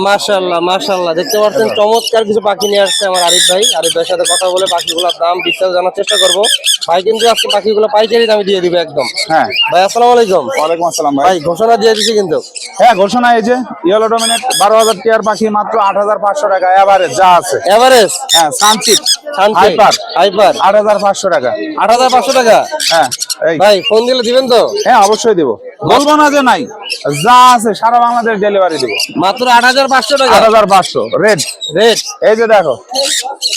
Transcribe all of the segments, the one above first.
মাশাআল্লাহ মাশাআল্লাহ, দেখতে পাচ্ছেন চমৎকার কিছু পাখি নিয়ে আসছে আমার আরিফ ভাই। আরিফ ভাইয়ের সাথে কথা বলে পাখিগুলোর দাম বিস্তারিত জানার চেষ্টা করব। ভাই কিন্তু আজকে পাখিগুলো পাইকারি দামে দিয়ে দিবে একদম। হ্যাঁ ভাই আসসালামু আলাইকুম। ওয়ালাইকুম আসসালাম ভাই ঘোষণা দিয়ে দিচ্ছি কিন্তু। হ্যাঁ ঘোষণা এই যে ইয়েলো ডমিনেট 12,000 টিয়ার পাখি মাত্র 8,500 টাকা এভারেজ যা আছে। এভারেজ হ্যাঁ সানচিপ হাইপার হাইপার 8,500 টাকা। 8,500 টাকা। হ্যাঁ এই ভাই ফোন দিলে দিবেন তো? হ্যাঁ অবশ্যই দেবো, বলবো না যে নাই, যা আছে সারা বাংলাদেশ ডেলিভারি দেবো। মাত্র 8,500 টাকা। 8,500 রেড রেট। এই যে দেখো।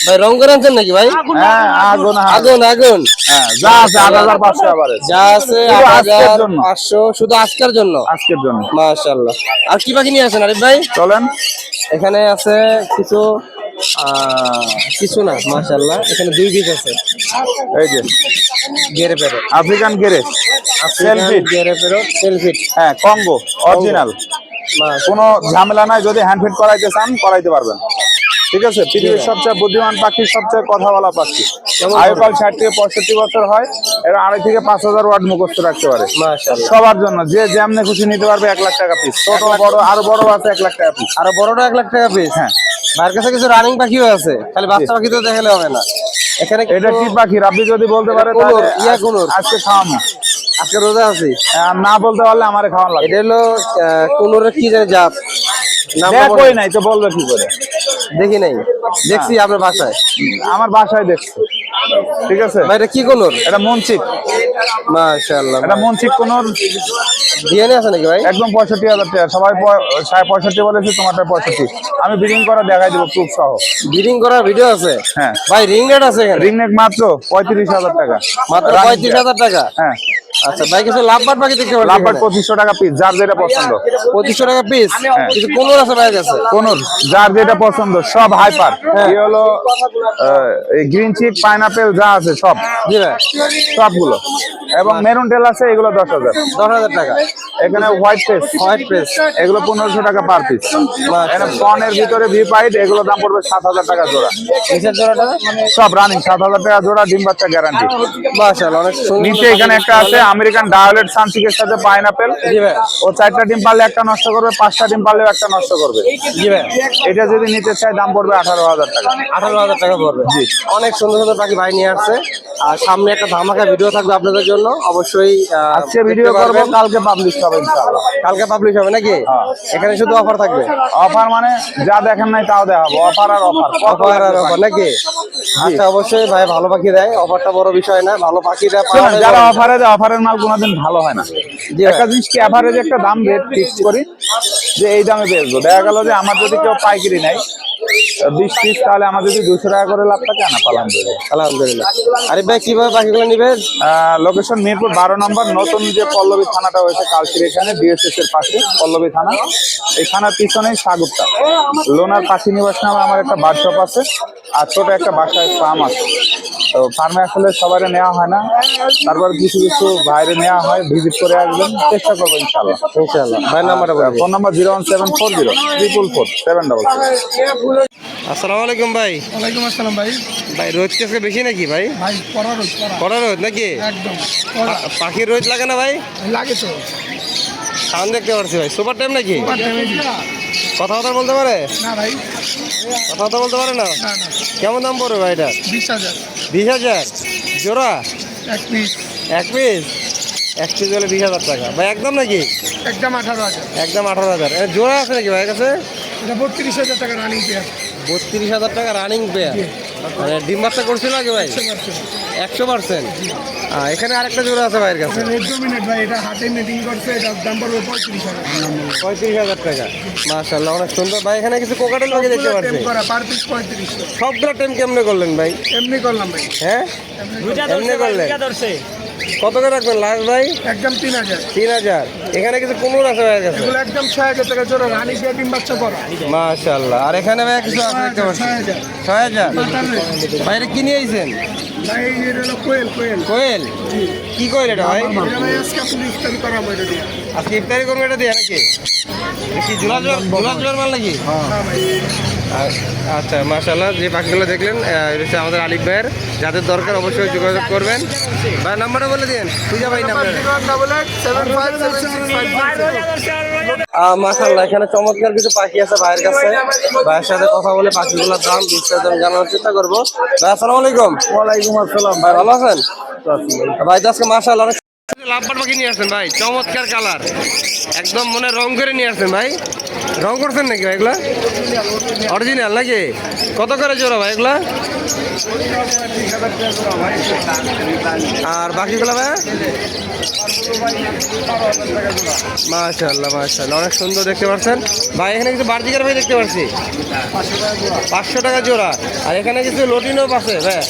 ভাই রং করে আনছেন নাকি ভাই? হ্যাঁ আগুন আগুন আগুন। হ্যাঁ যা আছে 8,500 এভারেজ যা আছে শুধু আজকের জন্য। 8,500 শুধু আজকের জন্য। আজকের জন্য মাশাআল্লাহ। আর কি পাখি নিয়ে আসেন আরিফ ভাই? চলেন। এখানে আছে কিছু কিছু না, মাশাআল্লাহ এখানে দুই পিস আছে। এই যে গেরে পেরো আফ্রিকান গেরে সেলফিট। গেরে পেরো সেলফিট। হ্যাঁ কঙ্গো অরিজিনাল, কোনো ঝামেলা নাই। যদি হ্যান্ড ফিট করাইতে চান করাইতে পারবেন। ঠিক আছে, পৃথিবীর সবচেয়ে বুদ্ধিমান পাখি, সবচেয়ে কথা বলা পাখি। আয়ুকাল 60 থেকে 65 বছর হয়। এরা 2,500 থেকে 5,000 ওয়াট মুখস্থ রাখতে পারে। মাশাআল্লাহ। সবার জন্য যে যেমনে খুশি নিতে পারবে। 1 লাখ টাকা পিস, ছোট বড় আরো বড় আছে 1 লাখ টাকা পিস। আর বড়টা 1 লাখ টাকা পিস। হ্যাঁ ভাইয়ের কাছে কিছু রানিং পাখিও আছে, খালি বাচ্চা পাখি তো দেখালে হবে না। এখানে এটা কি পাখি আপনি যদি বলতে পারে কোনোর, ইয়া কোনোর। আজকে খাওয়ানো। আজকে রোজা আছি। না বলতে পারলে আমারে খাওয়ানো লাগে। এটা হলো কোনোর কি জানি জাত, নাম দেখোই নাই তো বলবে কি করে? দেখি নাই, দেখছি আপনার বাসায়। আমার বাসায় দেখছি। ঠিক আছে ভাই এটা কি কোনোর? এটা মনচিক। মাশাআল্লাহ। এটা মনচিক কোনোর ডিএনএ আছে নাকি ভাই? একদম 65,000 টাকা। সবাই 65 বলেছে, তোমারটা 65। আমি ব্রিডিং করা দেখাই দেবো প্রুফ সহ। ব্রিডিং করার ভিডিও আছে? হ্যাঁ ভাই রিং রেট আছে এখানে? রিং নেক মাত্র 35,000 টাকা। মাত্র 35,000 টাকা। হ্যাঁ আচ্ছা ভাই কিছু লাভবাট পাখি দেখতে পাচ্ছি। লাভবাট 2,500 টাকা পিস, যার যেটা পছন্দ। 2,500 টাকা পিস। কিছু কোনোর আছে ভাইয়ের কাছে? কোনোর যার যেটা পছন্দ, সব হাইপার। এই হলো এই গ্রিন চিক পাইনাপেল যা আছে সব। জি ভাই সবগুলো। এবং মেরুন টেল আছে, এগুলো 10,000। 10,000 টাকা। এখানে হোয়াইট ফেস এগুলো 1,500 টাকা পার পিস। এখানে ফনের ভিতরে ভি পাইট, এগুলো দাম পড়বে 7,000 টাকা জোড়া। নিচের জোড়াটা সব রানিং 7,000 টাকা জোড়া, ডিম বাচ্চা গ্যারান্টি। মাশাআল্লাহ অনেক সুন্দর। নিচে এখানে একটা আছে আমেরিকান ডায়োলেট সানচিকের সাথে পাইনাপেল। জি ভাই। ও 4টা ডিম পারলে একটা নষ্ট করবে, 5টা ডিম পারলেও একটা নষ্ট করবে। জি ভাই। এটা যদি নিতে চাই দাম পড়বে 18,000 টাকা। 18,000 টাকা পড়বে। জি। অনেক সুন্দর সুন্দর পাখি ভাই নিয়ে আসছে। আর সামনে একটা ধামাকা ভিডিও থাকবে আপনাদের জন্য, অবশ্যই আজকে ভিডিও করবো, কালকে পাবলিশ হবে ইনশাআল্লাহ। কালকে পাবলিশ হবে নাকি? এখানে শুধু অফার থাকবে? অফার মানে যা দেখেন নাই তাও দেখাবো। অফার আর অফার, অফার আর অফার নাকি? আচ্ছা অবশ্যই ভাই ভালো পাখি দেয়, অফারটা বড় বিষয় না, ভালো পাখিটা যারা অফারে দেয়, অফারের মাল কোনোদিন ভালো হয় না। একটা জিনিস কি এভারেজ একটা দাম রেট ফিক্স করি যে এই দামে বেচবো। দেখা গেল যে আমার যদি কেউ পাইকারি নেয় 20 পিস, তাহলে আমার যদি 200 টাকা করে লাভ থাকে, আনা পালাম দেবো। আলহামদুলিল্লাহ। আরে ভাই কিভাবে পাখিগুলো নিবেন? লোকেশন মিরপুর 12 নম্বর, নতুন যে পল্লবী থানাটা হয়েছে কালচির, এখানে ডিএসএস এর পাশে পল্লবী থানা। এই থানার পিছনেই সাগুপ্তা লোনার পাখি নিবাস নামে আমার একটা বার্কশপ আছে। আর ছোট একটা বাসায় ফার্ম আছে। তো ফার্মে আসলে সবাই নেওয়া হয় না, তারপর কিছু কিছু বাইরে নেওয়া হয়। ভিজিট করে আসবেন, চেষ্টা করবো ইনশাআল্লাহ। ইনশাআল্লাহ। ভাই নাম্বারটা বলুন। ফোন নাম্বার 01740 আসসালামু আলাইকুম ভাই। ওয়ালাইকুম আসসালাম ভাই। ভাই রোদ কি আজকে বেশি নাকি ভাই? ভাই কড়া রোদ, কড়া রোদ নাকি? একদম পাখির রোদ লাগে না ভাই? লাগে তো। সাউন্ড দেখতে পাচ্ছি ভাই, সুপার টাইম নাকি? কথা বলতে পারে? না ভাই, কথা বলতে পারে না? না না। কেমন দাম পড়বে ভাই এটা? 20,000 20,000 জোড়া? এক পিস। এক পিস? এক পিস হলে 20,000 টাকা ভাই, একদম নাকি? একদম 18,000। একদম 18,000। জোড়া আছে নাকি ভাইয়ের কাছে? এটা 32,000 টাকা রানিং পেয়ার। 32,000 টাকা রানিং পেয়ার। মানে ডিম বাচ্চা করছিল নাকি ভাই? 100%। এখানে আরেকটা জোড়া আছে ভাইয়ের কাছে। রেড ডমিনেট ভাই, এটা হাটে মিটিং করছে, এটা দাম পড়বে 35,000। 35,000 টাকা। মাশাআল্লাহ অনেক সুন্দর ভাই। এখানে কিছু কোকাটেল পাখি দেখতে পাচ্ছি। Per piece 3500। সবগুলো টেম কেমনে করলেন ভাই? এমনি করলাম ভাই। হ্যাঁ এমনি করলেন? কত করে রাখবেন লাস্ট ভাই? একদম 3,000। 3,000। এখানে কিছু কুনুর আছে ভাইয়ের কাছে? এগুলো একদম 6,000 টাকা জোড়া, রানিং পেয়ার, ডিম বাচ্চা করা। মাশাআল্লাহ। আর এখানে ভাই কিছু আছে দেখতে পাচ্ছি। 6,000। বাইরে কি নিয়ে আইছেন ভাই? এটা হলো কোয়েল। কোয়েল? কি কোয়েল এটা ভাই? এটা ভাই আজকে আপনি ইফতারি করা হবে এটা দিয়ে। আজকে ইফতারি করবো এটা দিয়ে নাকি? কি জোড়া মাল নাকি? হ্যাঁ ভাই। আচ্ছা মাশাআল্লাহ, যে পাখিগুলো দেখলেন এটা হচ্ছে আমাদের আলিফ ভাইয়ের, যাদের দরকার অবশ্যই যোগাযোগ করবেন। ভাই নাম্বারটা বলে দিন, পূজা ভাই নাম্বার। মাশাআল্লাহ, এখানে চমৎকার কিছু পাখি আছে ভাইয়ের কাছে। ভাইয়ের সাথে কথা বলে পাখিগুলোর দাম বিস্তারিত আমি জানানোর চেষ্টা করবো। ভাই আসসালামু আলাইকুম। ওয়ালাইকুম আসসালাম। ভাই ভালো আছেন? ভাই তো আজকে মাশাআল্লাহ অনেক লাভবার পাখি নিয়ে আসছেন ভাই, চমৎকার কালার, একদম মনে রং করে নিয়ে আসছেন ভাই। রং করছেন নাকি ভাই এগুলা? অরিজিনাল নাকি? কত করে জোড়া ভাই এগুলা? আর বাকিগুলো ভাই? মাশাআল্লাহ মাশাআল্লাহ, অনেক সুন্দর দেখতে পাচ্ছেন ভাই। এখানে কিছু বার্জিকার ভাই দেখতে পাচ্ছি, 500 টাকা জোড়া। আর এখানে কিছু লটিনও আছে ভাই,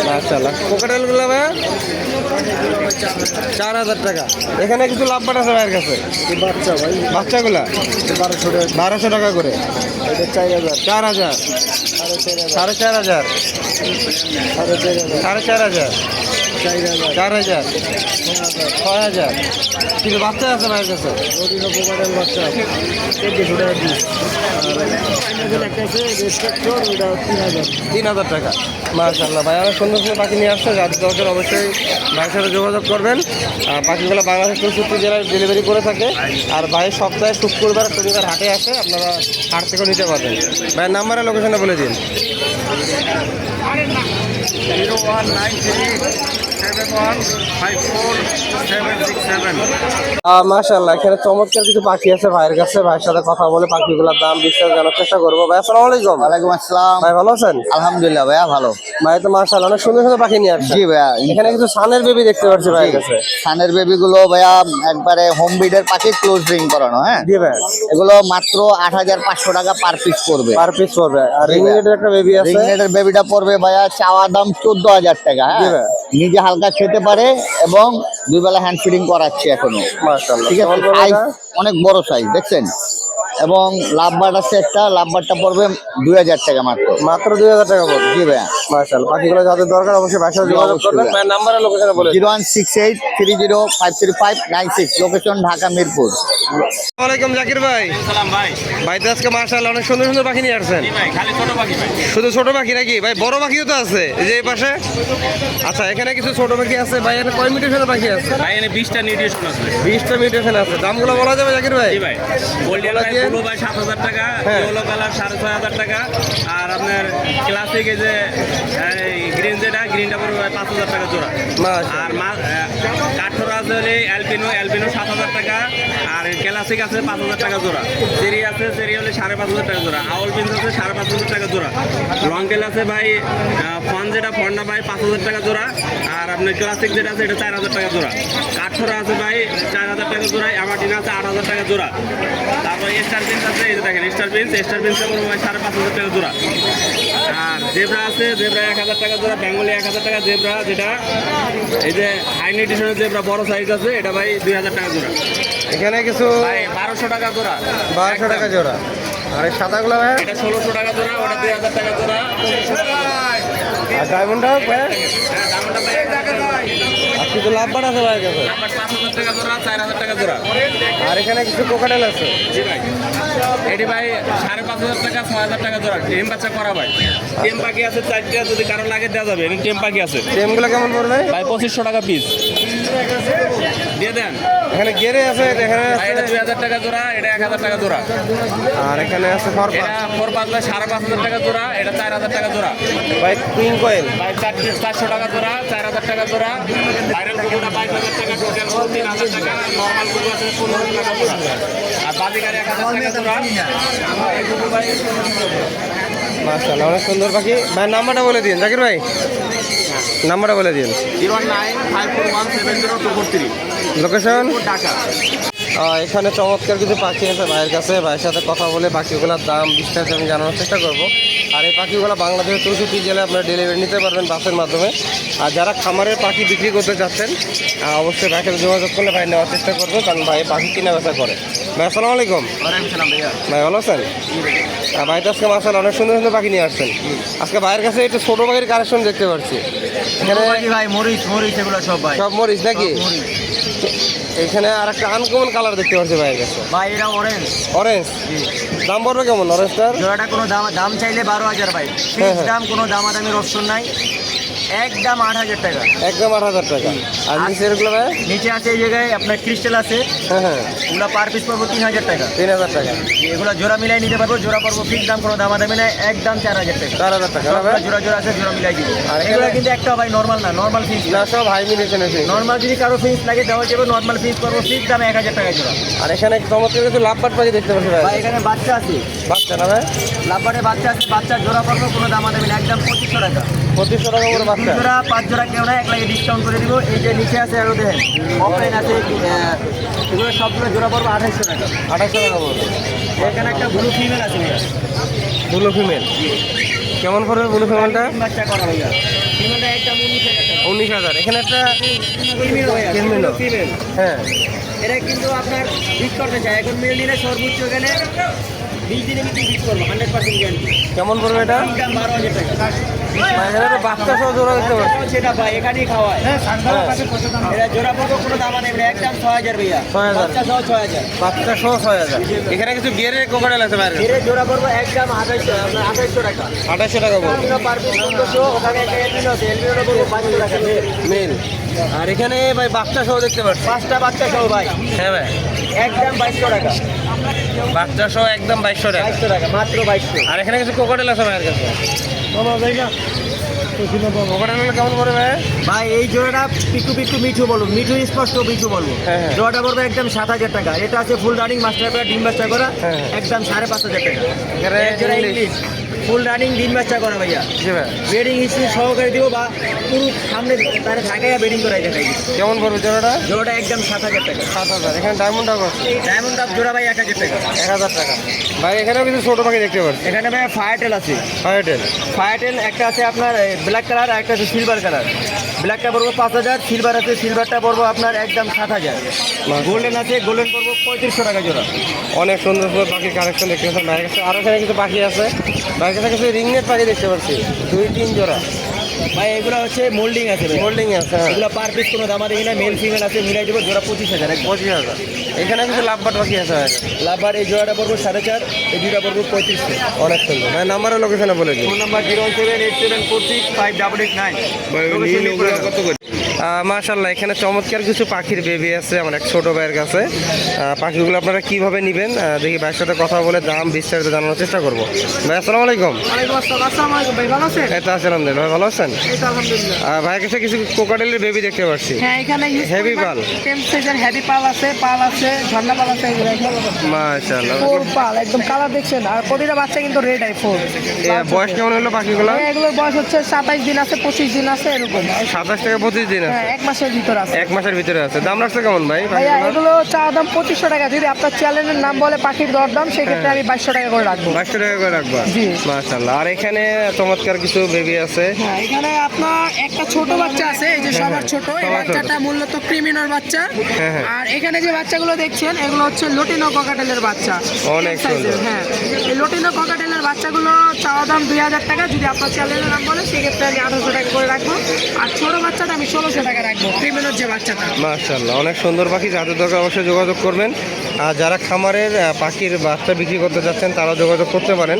মাশাআল্লাহ। কোকাটেলগুলো ভাই 4000 টাকা। এখানে কিছু লাভবাট আছে ভাইয়ের কাছে, বাচ্চা ভাই, বাচ্চাগুলা 1200 টাকা করে। এটা 4000, 4000, 4500, 4500, 4000, 6000। কিন্তু বাচ্চা আছে ভাইয়ের কাছে, বাচ্চা 1400 টাকা পিস। আর একটা আছে রেস্ট্রাক্টর, ওটা 3000। 3000 টাকা। মাশাআল্লাহ ভাই, অনেক সুন্দর সুন্দর পাখি নিয়ে আসছে, যাদের দরকার অবশ্যই ভাইয়ের সাথে যোগাযোগ করবেন। পাখিগুলো বাংলাদেশের 64 জেলায় ডেলিভারি করে থাকে। আর ভাই সপ্তাহে শুক্রবার শনিবার হাটে আসে, আপনারা হাট থেকেও নিতে পারবেন। ভাইয়ের নাম্বারের লোকেশনটা বলে দিন। 019371546767। মাশাআল্লাহ, এখানে চমৎকার কিছু পাখি আছে ভাইয়ের কাছে। ভাইয়ের সাথে কথা বলে পাখিগুলোর দাম বিস্তারিত জানার চেষ্টা করবো। ভাই আসসালামু আলাইকুম। ওয়ালাইকুম আসসালাম। ভাই ভালো আছেন? আলহামদুলিল্লাহ ভাইয়া ভালো। ভাই তো মাশাআল্লাহ অনেক সুন্দর সুন্দর পাখি নিয়ে আসছে। জি ভাইয়া, এখানে কিছু সানের বেবি দেখতে পাচ্ছি ভাইয়ের কাছে। সানের বেবি গুলো ভাইয়া একবারে হোম ব্রিডের পাখি, ক্লোজ রিং করানো। হ্যাঁ, জি ভাই, এগুলো মাত্র 8500 টাকা পার পিস পড়বে। পার পিস পড়বে। আর রিংনেটের একটা বেবি আছে, রিংনেটের বেবিটা পড়বে ভাইয়া চাওয়া দাম 14000 টাকা। জি হ্যাঁ, ভাই। নিজে হালকা খেতে পারে এবং 2 বেলা হ্যান্ড ফিডিং করাচ্ছি এখনো। মাশাআল্লাহ ঠিক আছে, সাইজ অনেক বড় সাইজ দেখছেন। এবং লাভবার্ড আছে একটা, লাভবার্ডটা পড়বে 2000 টাকা মাত্র। মাত্র 2000 টাকা পড়বে। জি ভাইয়া, মাশাআল্লাহ, পাখিগুলো যাদের দরকার অবশ্যই ভাইয়ের সাথে যোগাযোগ অবশ্যই করবেন। ভাই। ভাইয়ের নাম্বারের লোকেশনে বলে দিন। 0168305356, লোকেশন ঢাকা মিরপুর। আসসালামু আলাইকুম জাকির ভাই। ভাই তো আজকে মাশাআল্লাহ অনেক সুন্দর সুন্দর পাখি নিয়ে আসছেন। শুধু ছোট পাখি নাকি ভাই? বড় পাখিও তো আছে এই যে এই পাশে। আচ্ছা, এখানে কিছু ছোট পাখি আছে ভাই। এখানে কয় মিউটেশনের পাখি আছে? ভাই এখানে 20টা নিউট্রিশন আছে। 20টা মিউটেশন আছে। দামগুলো বলা যাবে জাকির ভাই? জি ভাই, গোল্ডেন ভাই দিয়ে? পুরো ভাই 7000 টাকা, হ্যাঁ। ইয়েলো কালার 6500 টাকা, আর আপনার ক্লাসিক এই যে গ্রিন যেটা, গ্রিনটা পড়বে ভাই 5000 টাকা জোড়া। মাশাআল্লাহ। আর কাঠোরা আছে হলে অ্যালপিনো 7000 টাকা, আর ক্লাসিক আছে 5000 টাকা জোড়া। চেরি আছে, চেরি হলে 5500 টাকা জোড়া। আউল পিন্স আছে 5500 টাকা জোড়া। লংটেল আছে ভাই, ফন যেটা ফনটা ভাই 5000 টাকা জোড়া। আর আপনার ক্লাসিক যেটা আছে এটা 4000 টাকা জোড়া। কাঠোরা আছে ভাই 4000 টাকা জোড়া। অ্যামাটিনা আছে 8000 টাকা জোড়া। তারপর স্টার পিন্স আছে, এই যে দেখেন স্টার পিন্সটা পড়বে ভাই 5500 টাকা জোড়া। আর জেব্রা আছে, জেব্রা 1000 টাকা জোড়া। বেঙ্গলি 1000 টাকা জেব্রা, যেটা এই যে হাই নিউট্রিশনের জেব্রা বড় সাইজ আছে, এটা ভাই 2000 টাকা জোড়া। এখানে কিছু ভাই 1200 টাকা জোড়া। 1200 টাকা জোড়া। আর এই সাদাগুলো ভাই? এটা 1600 টাকা জোড়া, ওটা 2000 টাকা জোড়া। আর ডায়মন্ডটা ভাই? হ্যাঁ, দামটা ভাই 1000 টাকা জোড়া। আর কিছু লাভবান আছে ভাইয়ের কাছে। নাম্বার 5000 টাকা জোড়া, 4000 টাকা জোড়া। আর এখানে কিছু কোকাটেল আছে। জি ভাই, এটি ভাই 5500 টাকা, 6000 টাকা জোড়া। টেম বাচ্চা করা ভাই। টেম পাখি আছে 4টা, যদি কারো লাগে দেওয়া যাবে। এখানে টেম পাখি আছে টেমগুলো কেমন পড়বে? ভাই 2500 টাকা পিস দিয়ে দেন। এখানে গেরে আছে, এখানে ভাই এটা 2000 টাকা জোড়া, এটা 1000 টাকা জোড়া। আর এখানে আছে ফরপা। এটা 4-5 5500 টাকা জোড়া, এটা 4000 টাকা জোড়া। ভাই কুইন কয়েল। ভাই 400 টাকা জোড়া, 4000 টাকা জোড়া। ভাইরাল কুকুরটা 22000 টাকা, টোটাল 3000 টাকা। নর্মাল কুকুর আছে 1500 টাকা জোড়া। আর বাজিগার 1000 টাকা জোড়া। এই কুকুর ভাই মাশাআল্লাহ, অনেক সুন্দর পাখি। ভাই নাম্বারটা বলে দিন জাকির ভাই, নাম্বারটা বলে দিন। 095417024 লোকেশন ঢাকা। এখানে চমৎকার কিছু পাখি আছে ভাইয়ের কাছে। ভাইয়ের সাথে কথা বলে পাখিগুলোর দাম বিস্তারিত আমি জানানোর চেষ্টা করবো। আর এই পাখিগুলো বাংলাদেশের 64 জেলায় আপনারা ডেলিভারি নিতে পারবেন বাসের মাধ্যমে। আর যারা খামারের পাখি বিক্রি করতে চাচ্ছেন অবশ্যই ভাইয়ের সাথে যোগাযোগ করলে ভাই নেওয়ার চেষ্টা করবো, কারণ ভাই পাখি কিনা বেচা করে। ভাই আসসালামু আলাইকুম। ভাই ভালো আছেন? ভাই তো আজকে মাশাআল্লাহ অনেক সুন্দর সুন্দর পাখি নিয়ে আসছেন। আজকে ভাইয়ের কাছে একটু ছোটো পাখির কালেকশন দেখতে পাচ্ছি। এখানে ভাই মরিচ এগুলো সব ভাই, সব মরিচ নাকি? এখানে আর একটা আনকমন কালার দেখতে পাচ্ছি ভাইয়ের কাছে, ভাই এটা অরেঞ্জ। অরেঞ্জ। দাম পড়বে কেমন অরেঞ্জটার? জোড়াটা কোনো দাম চাইলে 12,000 ভাই, হ্যাঁ, ফিক্স দাম, কোনো দামাদামির অপশন নাই, একদম 8,000 টাকা। একদম 8,000 টাকা। আর নিচে এগুলো ভাই? নিচে আছে এই জায়গায় আপনার ক্রিস্টাল আছে, হ্যাঁ হ্যাঁ, ওগুলো পার পিস পড়বো 3,000 টাকা। 3,000 টাকা। এগুলো জোড়া মিলাই নিতে পারবো, জোড়া পড়বো ফিক্স দাম, কোনো দামাদামি নাই, একদম 4,000 টাকা। 4,000 টাকা না সবগুলো ভাই? জোড়া আছে, জোড়া মিলাই দিব। আর আর এখানে- এগুলো কিন্তু একটা ভাই নর্মাল না, নর্মাল ফিক্স না, সব হাই মিলিয়েছেন এসে। নর্মাল যদি কারো ফিক্স লাগে দেওয়া যাবে, নর্মাল ফিক্স করবো ফিক্স দামে 1,000 টাকা জোড়া। আর এখানে চমৎকার কিছু লাভবাট পাখি দেখতে পাচ্ছি ভাই। ভাই এখানে বাচ্চা আছে, বাচ্চা না ভাই? লাভবারে বাচ্চা আছে, বাচ্চা জোড়া পড়বো কোনো দামাদামি না, একদম 2,500 টাকা। 2,500 টাকা করে বাচ্চা। জোড়া 5 জোড়া কেউ না, এক লাগে ডিসকাউন্ট করে দিব। এই যে নিচে আছে আরো দেখেন, অফলাইন আছে, এগুলো সবগুলো জোড়া পড়বো 2,800 টাকা। 2,800 টাকা পড়বে। এখানে একটা ব্লু ফিমেল আছে ভাইয়া, ব্লু ফিমেল কেমন পড়বে ব্লু ফিমেলটা? বাচ্চা করা ভাইয়া, ফিমেলটা একদম 19,000 টাকা। 19,000। এখানে একটা ফিমেল ভাইয়া, ফিমেল। ফিমেল। হ্যাঁ, এটা কিন্তু আপনার বিট করতে চাই, এখন মেল নিলে সর্বোচ্চ এখানে 20 দিনে কিন্তু বিট করবো, 100% গ্যারান্টি। কেমন পড়বে এটা? দাম 12,000 টাকা। ভাই এখানে তো বাচ্চা সহ জোড়া দেখতে পাচ্ছি। সেটা ভাই এখানেই খাওয়ায়। হ্যাঁ, এটা জোড়া পড়বো কোনো দাম নেই, একদম 6,000 ভাইয়া। 6,000। বাচ্চা সহ 6,000। বাচ্চা সহ 6,000। এখানে কিছু বিয়ের কোকাটেল আছে বাইরে। এর জোড়া পড়বো একদম 2,800 টাকা। 2,800 টাকা পড়বে। বিভিন্ন পারপিস 1500, ওখানে একটা এলবিনো আছে, এলবিনোটা পড়বো 500 টাকা। মেল। আর এখানে ভাই বাচ্চা সহ দেখতে পাচ্ছি। 5টা বাচ্চা সহ ভাই, হ্যাঁ ভাই, একদম 2,200 টাকা। বাচ্চা সহ একদম 2,200 টাকা। 2,200 টাকা, মাত্র 2,200। আর এখানে কিছু কোকাটেল আছে ভাইয়ের কাছে। কোকাটেল কেমন পড়বে ভাই? ভাই এই জোড়াটা পিকু পিকু মিঠু বলবো, মিঠু স্পষ্ট মিঠু বলবো। হ্যাঁ, হ্যাঁ। জোড়াটা পড়বে একদম 7,000 টাকা। এটা আছে ফুল রানিং মাস্টার করা ডিম বাচ্চা করা, হ্যাঁ, হ্যাঁ। একদম 5,500 টাকা। এখানে এক জোড়া ইংলিশ। ইংলিশ ফুল রানিং ডিম বাচ্চা করা ভাইয়া, জি ভাই। বেডিং হিস্ট্রি সহকারে দিব, বা পুরো সামনে তারা থাকাইয়া বেডিং করাই দেখাই দিব। কেমন পড়বে জোড়াটা? জোড়াটা একদম 7,000 টাকা। 7,000। এখানে ডায়মন্ডটা কত? ডায়মন্ড কাপ জোড়া ভাই 1,000 টাকা। 1,000 টাকা। ভাই এখানেও কিছু ছোট পাখি দেখতে পাচ্ছি। এখানে ভাই ফায়ারটেল আছে, ফায়ারটেল। ফায়ারটেল একটা আছে আপনার ব্ল্যাক কালার, আর একটা আছে সিলভার কালার। ব্ল্যাকটা পড়বো 5,000, সিলভার আছে, সিলভারটা পড়বো আপনার একদম 7,000। গোল্ডেন আছে, গোল্ডেন পড়বো 3,500 টাকা জোড়া। অনেক সুন্দর সুন্দর পাখির কালেকশন দেখতে পাচ্ছেন ভাইয়ের কাছে। আরও এখানে কিছু পাখি আছে ভাইয়ের কাছে, কিছু রিংনেট পাখি দেখতে পাচ্ছি 2-3 জোড়া। ভাই এগুলো হচ্ছে মোল্ডিং আছে ভাই, হোল্ডিং আছে। হ্যাঁ, এগুলো পার পিস কোনো দাম দেখি না, মেল ফিমেল আছে, মিলাই দেবো জোড়া 25,000। 25,000। এখানে কিছু লাভবাট পাখি আছে ভাইয়ের কাছে। লাভার এই জোড়াটা পড়বো 4,500, এই দুটা পড়বো 3500। অনেক সুন্দর ভাই। নাম্বারের লোকেশনে বলে দিন। Phone number 01787465889। মাশাল্লাহ, এখানে চমৎকার কিছু পাখির বেবি আছে আমার এক ছোট ভাইয়ের কাছে। পাখিগুলো আপনারা কিভাবে নেবেন দেখি ভাইয়ের সাথে কথা বলে দাম বিস্তারিত জানানোর চেষ্টা করবো। ভাই আসসালামু আলাইকুম। আসসালামু আলাইকুম ভাই, ভালো আছেন? এটা আছে আলহামদুলিল্লাহ। ভাই ভালো আছেন? এই তো আলহামদুলিল্লাহ। ভাইয়ের কাছে কিছু কোকাটেলের বেবি দেখতে পাচ্ছি। হ্যাঁ, এখানে Heavy পাল। টেম সাইজের হেভি পাল আছে, ঝর্ণা পাল আছে, মাশাল্লাহ। ফোর পাল একদম কালার দেখছেন, আর প্রতিটা বাচ্চা কিন্তু রেড আই ফোর। বয়স কেমন হলো পাখিগুলো? এগুলোর বয়স হচ্ছে 27 দিন আছে, 25 দিন আছে, এরকম। 27 থেকে 25 দিন আছে। হ্যাঁ, 1 মাসের ভিতর আছে। 1 মাসের ভিতরে আছে। দাম রাখছে কেমন ভাই ভাইয়া পাখিগুলো? এগুলো চা দাম 2,500 টাকা। যদি আপনার চ্যানেলের নাম বলে পাখির দরদাম, সেক্ষেত্রে আমি 2,200 টাকা করে রাখবো। 22 টাকা করে রাখবা। জি। মাশাল্লাহ। আর এখানে চমৎকার কিছু বেবি আছে। হ্যাঁ, এখানে আপনার একটা ছোট বাচ্চা আছে, এই যে সবার ছোট, এই সবার ছোট। বাচ্চাটা মূলত ক্রিমিনোর বাচ্চা। হ্যাঁ, হ্যাঁ। আর এখানে যে বাচ্চাগুলো দেখছেন, এগুলো হচ্ছে লটিনো ককাটেলের বাচ্চা। অনেক Same size-এর, সুন্দর। হ্যাঁ। এই লটিনো ককাটেলের বাচ্চাগুলো চাওয়া দাম 2,000 টাকা। যদি আপনার চ্যানেলের নাম বলে, সেক্ষেত্রে আমি 1,800 টাকা করে রাখবো। আর ছোট বাচ্চাটা আমি 1,600 টাকা রাখবো, ক্রিমিনোর যে বাচ্চাটা। মাশাআল্লাহ, অনেক সুন্দর পাখি। যাদের দরকার অবশ্যই যোগাযোগ করবেন। আর যারা খামারের পাখির বাচ্চা বিক্রি করতে যাচ্ছেন তারাও যোগাযোগ করতে পারেন,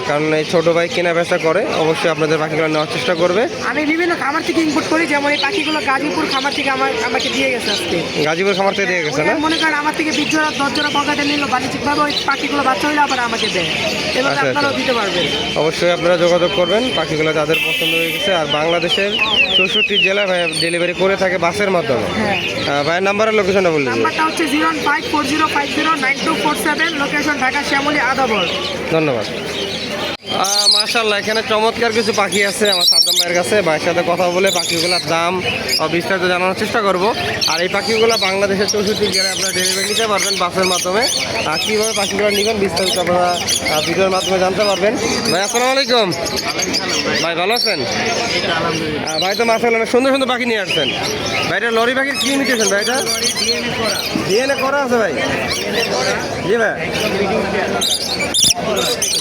কারণ এই ছোট ভাই কেনা বেচা করে। অবশ্যই আপনাদের পাখিগুলো নেওয়ার চেষ্টা করবে। আমি বিভিন্ন খামার থেকে ইম্পোর্ট করি, যেমন এই পাখিগুলো গাজীপুর খামার থেকে আমাকে দিয়ে গেছে আজকে। গাজীপুর খামার থেকে দিয়ে গেছে না? ওরা মনে করেন আমার থেকে 20 জোড়া 10 জোড়া ককাটেল নিল বাণিজ্যিকভাবে, ওই পাখিগুলো বাচ্চা হইলে আবার আমাকে দেয়। এভাবে আচ্ছা, আপনারাও আচ্ছা। দিতে পারবেন। অবশ্যই আপনারা যোগাযোগ করবেন পাখিগুলো যাদের পছন্দ হয়ে গেছে। আর বাংলাদেশের 64 জেলায় ভাই ডেলিভারি করে থাকে বাসের মাধ্যমে। হ্যাঁ, ভাইয়ের নাম্বারের লোকেশনটা বলে দিন। নাম্বারটা হচ্ছে 01540509247, লোকেশন ঢাকা শ্যামলী আদাবর। ধন্যবাদ। মাশাআল্লাহ, এখানে চমৎকার কিছু পাখি আছে আমার সাদ্দাম ভাইয়ের কাছে। ভাইয়ের সাথে কথা বলে পাখিগুলোর দাম ও বিস্তারিত জানানোর চেষ্টা করব। আর এই পাখিগুলো বাংলাদেশের 64 জেলায় আপনারা ডেলিভারি নিতে পারবেন বাসের মাধ্যমে। আর কীভাবে পাখিগুলো নেবেন বিস্তারিত আপনারা ভিডিওর মাধ্যমে জানতে পারবেন। ভাই আসসালামু আলাইকুম। ভাই ভালো আছেন? ভাই তো মাশাআল্লাহ অনেক সুন্দর সুন্দর পাখি নিয়ে আসছেন। ভাই এটা লরি পাখির কী নিতেছেন ভাই? এটা ডিএনএ করা আছে ভাই? জি ভাই।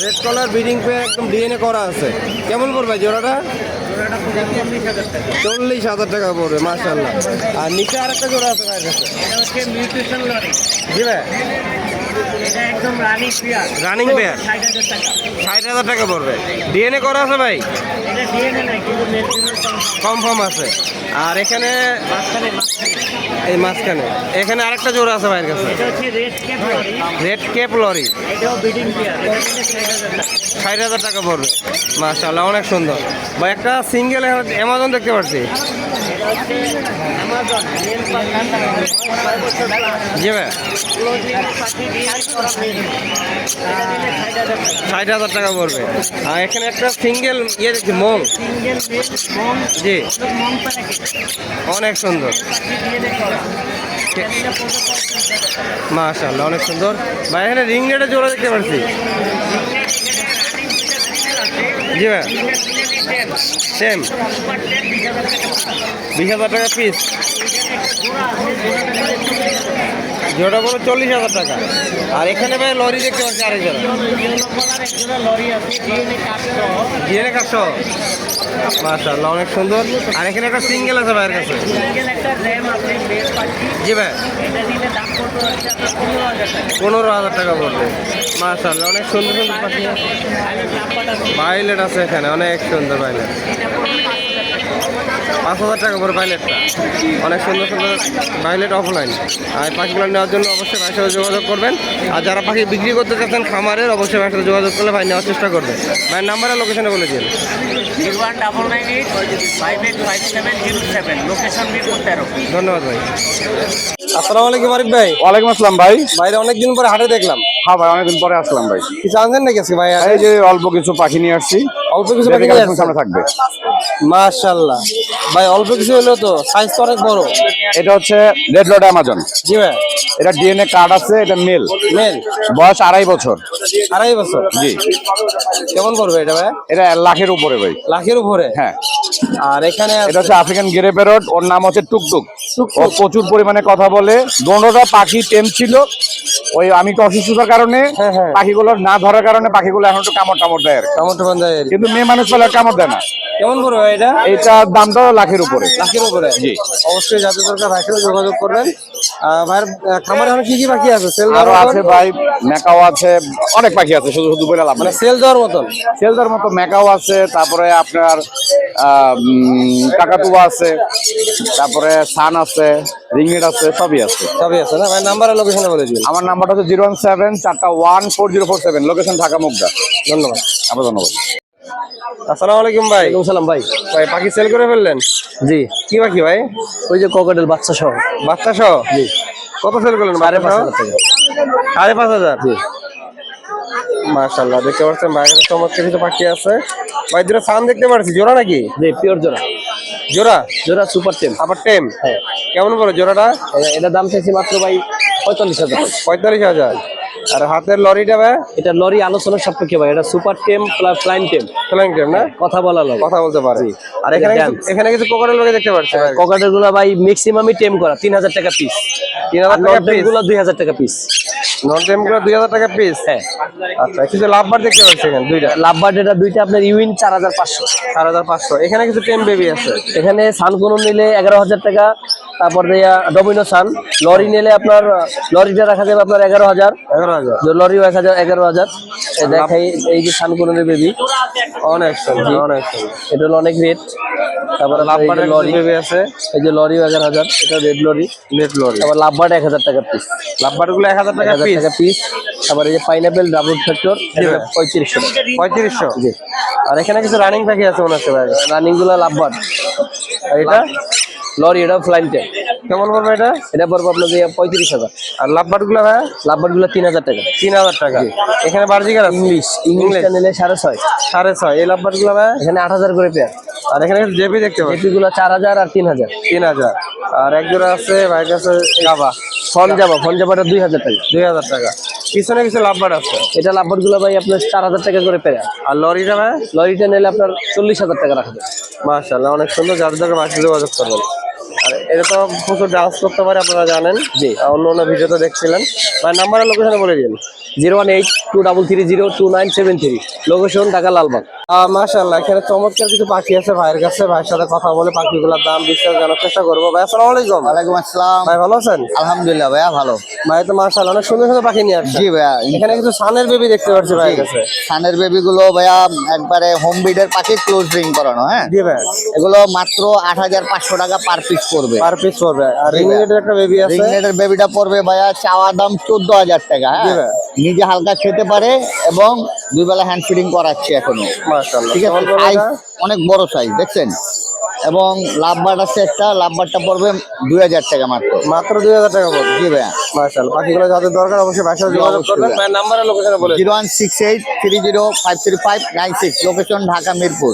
রেড কালার ব্রিডিং পেয়ার একদম ডিএনএ করা আছে। কেমন পড়বে জোড়াটা? 40,000 টাকা পড়বে, মাশাআল্লাহ। আর নিচে আরেকটা জোড়া আছে ভাইয়ের কাছে। জি ভাই, রানিং পেয়ার 60,000 টাকা পড়বে। ডিএনএ করা আছে ভাই, কনফার্ম আছে। আর এখানে এই মাঝখানে এখানে আরেকটা জোড়া আছে ভাইয়ের কাছে, রেড কেপ লরি, 60,000 টাকা পড়বে, মাশাআল্লাহ, অনেক সুন্দর ভাই। একটা সিঙ্গেল অ্যামাজন দেখতে পাচ্ছি। জি ভাই, 60,000 টাকা পড়বে। আর এখানে একটা সিঙ্গেল ইয়ে দেখছি, মং, জি, অনেক সুন্দর, মাশাআল্লাহ, অনেক সুন্দর ভাই। এখানে রিং নেটের জোড়া দেখতে পাচ্ছি। জি ভাই, সেম 20,000 টাকা পিস। জোড়া বলো 40,000 টাকা। আর এখানে ভাই লরি দেখতে পাচ্ছি আরেক জোড়া, ডিএনএ কাটছ, মাশাআল্লাহ, অনেক সুন্দর। আর এখানে একটা সিঙ্গেল আছে ভাইয়ের কাছে। জি ভাই, 15,000 টাকা পড়বে, মাশাআল্লাহ, অনেক সুন্দর সুন্দর পাখি। পাইলট আছে এখানে, অনেক সুন্দর পাইলট, 5,000 টাকা পড়বে পাইলটটা, অনেক সুন্দর সুন্দর পাইলট অফলাইন। আর পাখিগুলো নেওয়ার জন্য অবশ্যই ভাইয়ের সাথে যোগাযোগ করবেন। আর যারা পাখি বিক্রি করতে চাচ্ছেন খামারের, অবশ্যই ভাইয়ের সাথে যোগাযোগ করলে ভাই নেওয়ার চেষ্টা করবেন। ভাইয়ের নাম্বার আর লোকেশনে বলে দিন। 019985807 ধন্যবাদ ভাই। আসসালামু আলাইকুম আরিফ ভাই। ওয়ালাইকুম আসসালাম ভাই। ভাইরা অনেকদিন পরে হাটে দেখলাম, হ্যাঁ ভাই, অনেকদিন পরে আসলাম ভাই। কিছু আনছেন নাকি আজকে ভাই? এই যে অল্প কিছু পাখি নিয়ে আসছি, অল্প কিছু পাখি নিয়ে আসছেন? সামনে থাকবে। মাশাআল্লাহ ভাই, অল্প কিছু হলেও তো সাইজ তো অনেক বড়। এটা হচ্ছে রেড লর্ড অ্যামাজন। জি ভাই, এটা ডিএনএ কার্ড আছে, এটা মেল, মেল, বয়স 2.5 বছর। 2.5 বছর? জি। কেমন পড়বে এটা ভাই? এটা 1 লাখের উপরে ভাই। লাখের উপরে? হ্যাঁ। আর এখানে এটা হচ্ছে আফ্রিকান গ্রে প্যারট, ওর নাম হচ্ছে টুকটুক। ও প্রচুর পরিমাণে কথা বলে। দোনোটা পাখি টেম ছিল, ওই আমি তো অসুস্থতার কারণে হ্যাঁ, হ্যাঁ। পাখিগুলো না ধরার কারণে পাখিগুলো এখন একটু কামড় টামড় দেয় আর কি। টমেটো বান্ধায়। কিন্তু মেয়ে মানুষ পেলে আর কামড় দেয় না। কেমন পড়বে ভাই এটা? এইটার দামটাও লাখের উপরে। লাখের উপরে? জি। অবশ্যই যাদের দরকার ভাইয়ের সাথে যোগাযোগ করবেন। ভাইয়ের খামারে এখন কি কি পাখি আছে? সেল আরো আছে ভাই, মেকাও আছে, অনেক পাখি আছে, শুধু শুধু বলে লাভ মানে নেই। সেল দেওয়ার মতন? সেল দেওয়ার মতো মেকাও আছে, তারপরে আপনার কাকাতুয়া আছে, তারপরে সান আছে, রিংনেট আছে, সবই আছে। সবই আছে না ভাই? নাম্বার আর লোকেশনে বলে দিন। আমার নাম্বারটা হচ্ছে 017414047, লোকেশন ঢাকা মুগদা। ধন্যবাদ। আপনার ধন্যবাদ। আসসালামু আলাইকুম ভাই। সালাম ভাই। ভাই পাখি সেল করে ফেললেন? জি, কি পাখি ভাই? ওই যে ককাটেল বাচ্চা সহ। বাচ্চা সহ? জি। কত সেল করলেন? 5,500 টাকা। 5,500? জি। মাশাআল্লাহ, দেখতে পাচ্ছেন ভাইয়ের কাছে চমৎকার কিছু পাখি আছে। ভাই দুটো সান দেখতে পাচ্ছি, জোড়া নাকি? জি, পিওর জোড়া। জোড়া? জোড়া সুপার টেম। আবার টেম? হ্যাঁ। কেমন পড়ে জোড়াটা? এটা দাম চাইছি মাত্র ভাই 45,000 টাকা। 45,000? আর হাতের লরিটা ভাই? এটা লরি আলোচনার সাপেক্ষে ভাই, এটা সুপার টেম plus flying tame. Flying tame না? কথা বলা লাগে। কথা বলতে পারে। আর এখানে এখানে কিছু কোকারেল বাকি দেখতে পাচ্ছি ভাই। ককাটেল গুলো ভাই ম্যাক্সিমামই টেম করা, 3,000 টাকা পিস। 3,000 টাকা পিস? গুলো 2,000 টাকা পিস। নন টেম গুলো 2,000 টাকা পিস? হ্যাঁ। আচ্ছা, কিছু লাভবার দেখতে পাচ্ছি এখানে দুইটা। লাভবার্ড এটা দুইটা আপনার ইউইন 4,500। 4,500। এখানে কিছু টেম বেবি আছে। এখানে সানকোনো নিলে 11,000 টাকা, তারপর ডমিনো সান। লরি নিলে আপনার লরিটা রাখা যাবে আপনার 11,000। 11,000? লরিও 11,000। দেখাই এই যে সানকোনের বেবি, অনেক সুন্দর, অনেক সুন্দর। এটা হলো অনেক রেট। তারপরে লাভবারের লরি বেবি আছে। এই যে লরিও 11,000, এটা রেড লরি। নেট লরি। তারপর লাভবার্ড 1,000 টাকা পিস। লাভবার গুলো 1,000 টাকা 1,000 পিস? টাকা পিস। তারপর এই যে পাইনাপেল ডাবল ফ্যাক্টর 3500 টাকা। 3500? জি। আর এখানে কিছু রানিং পাখি আছে মনে হচ্ছে ভাই। রানিং গুলো লাভবার্ড। আর এটা লরি, এটা ফ্লাইং টেম। কেমন পড়বে এটা? এটা পড়বো আপনার 35,000। আর লাভবার গুলো ভাই? লাভবার্ড গুলো 3,000 টাকা। 3,000 টাকা? এখানে বার্জিকার আছে? ইংলিশটা নিলে 6.5। 6.5? এই লাভবার গুলো ভাই? এখানে 8,000 করে পেয়ার। আর এখানে কিছু জেপি দেখতে পাচ্ছি। জেপি গুলো 4,000 আর 3,000। 3,000? আর এক জোড়া আছে ভাইয়ের কাছে গাবা, ফোন যাবা 2,000 টাকা। 2,000 টাকা? পিছনে কিছু লাভবার আছে? এটা লাভবার্ড গুলো ভাই আপনার 4,000 টাকা করে পেয়ার। আর লরিটা ভাই? লরিটা নিলে আপনার 40,000 টাকা রাখা যায়। মাশাআল্লাহ, অনেক সুন্দর। যার দরকার বাকি যোগাযোগ করবেন। আর এটা তো প্রচুর ডান্স করতে পারে, আপনারা জানেন। জি। অন্য অন্য ভিডিওতে দেখছিলেন। ভাই নাম্বার আর লোকেশনে বলে দিন। 01823302973, লোকেশন ঢাকা লালবাগ। মাশাআল্লাহ, এখানে চমৎকার কিছু পাখি আছে ভাইয়ের কাছে। ভাইয়ের সাথে কথা বলে পাখিগুলোর দাম বিস্তারিত জানার চেষ্টা করবো। ভাই আসসালামু আলাইকুম। ওয়ালাইকুম আসসালাম। ভাই ভালো আছেন? আলহামদুলিল্লাহ ভাইয়া ভালো। ভাই তো মাশাআল্লাহ অনেক সুন্দর সুন্দর পাখি নিয়ে আসছে। জি ভাইয়া, এখানে কিছু সানের বেবি দেখতে পাচ্ছি ভাইয়ের কাছে। সানের বেবি গুলো ভাইয়া একবারে হোম ব্রিডের পাখি, ক্লোজ রিং করানো। হ্যাঁ, জি ভাই, এগুলো মাত্র 8500 টাকা পার পিস পড়বে। পার পিস পড়বে। আর রিং নেটের একটা বেবি আছে। রিংনেটের বেবিটা পড়বে ভাইয়া চাওয়া দাম 14000 টাকা। জি হ্যাঁ, ভাই। নিজে হালকা খেতে পারে এবং 2 বেলা হ্যান্ড ফিডিং করাচ্ছে এখনো। মাশাআল্লাহ, ঠিক আছে, কেমন পড়বে সাইজ এটা? অনেক বড় সাইজ দেখছেন। এবং লাভবার্ড আছে একটা, লাভবার্ডটা পড়বে 2000 টাকা মাত্র। মাত্র 2000 টাকা পড়বে। জি ভাইয়া, মাশাআল্লাহ, পাখিগুলো যাদের দরকার অবশ্যই ভাইয়ের সাথে যোগাযোগ অবশ্যই করবেন। ভাই। ভাই নাম্বার আর লোকেশনে বলে দিন। 016830533596, লোকেশন ঢাকা মিরপুর।